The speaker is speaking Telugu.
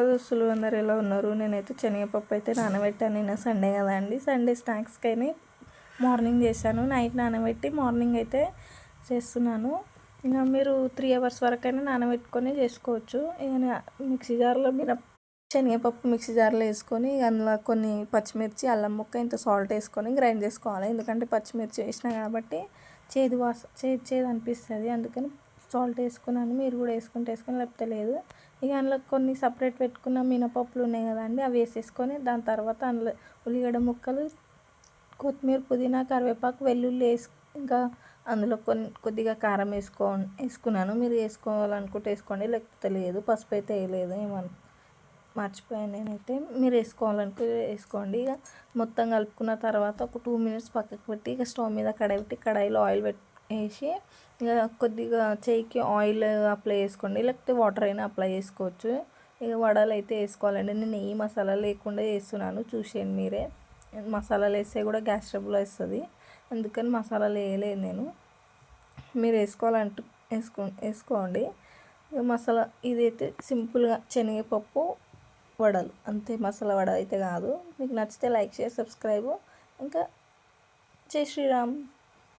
దోస్తులు అందరు ఎలా ఉన్నారు? నేనైతే శనగపప్పు అయితే నానబెట్టాను. నిన్న సండే కదా అండి. సండే స్నాక్స్కైనా మార్నింగ్ చేశాను. నైట్ నానబెట్టి మార్నింగ్ అయితే చేస్తున్నాను. ఇంకా మీరు 3 అవర్స్ వరకైనా నానబెట్టుకొని చేసుకోవచ్చు. ఇక మిక్సీ జార్లో శనగపప్పు మిక్సీ జార్లో వేసుకొని అందులో కొన్ని పచ్చిమిర్చి, అల్లం ముక్క, ఇంత సాల్ట్ వేసుకొని గ్రైండ్ చేసుకోవాలి. ఎందుకంటే పచ్చిమిర్చి వేసినా కాబట్టి చేదు అనిపిస్తుంది. అందుకని సాల్ట్ వేసుకున్నాను. మీరు కూడా వేసుకొని లేకపోతే లేదు. ఇక అందులో కొన్ని సపరేట్ పెట్టుకున్న మినపప్పులు ఉన్నాయి కదండి, అవి వేసేసుకొని దాని తర్వాత అందులో ఉల్లిగడ్డ ముక్కలు, కొత్తిమీర, పుదీనా, కరివేపాకు, వెల్లుల్లి ఇంకా అందులో కొద్దిగా కారం వేసుకున్నాను. మీరు వేసుకోవాలనుకుంటే వేసుకోండి, లేకపోతే లేదు. పసుపు అయితే వేయలేదు, మర్చిపోయాను నేనైతే. మీరు వేసుకోవాలనుకుంటే వేసుకోండి. ఇక మొత్తం కలుపుకున్న తర్వాత ఒక 2 మినిట్స్ పక్కకు పెట్టి ఇక స్టవ్ మీద కడాయి పెట్టి కడాయిలో ఆయిల్ వేసి ఇక కొద్దిగా చేయికి ఆయిల్ అప్లై చేసుకోండి, లేకపోతే వాటర్ అయినా అప్లై చేసుకోవచ్చు. ఇక వడలు అయితే వేసుకోవాలండి. నేను ఏ మసాలా లేకుండా చేస్తున్నాను, చూసేయండి మీరే. మసాలాలు వేస్తే కూడా గ్యాస్ ట్రబుల్ వస్తుంది, అందుకని మసాలాలు వేయలేదు నేను. మీరు వేసుకోవాలంటూ వేసుకోండి. మసాలా ఇదైతే సింపుల్గా శనగపప్పు వడలు అంతే, మసాలా వడ అయితే కాదు. మీకు నచ్చితే లైక్, షేర్, సబ్స్క్రైబ్. ఇంకా జై శ్రీరామ్.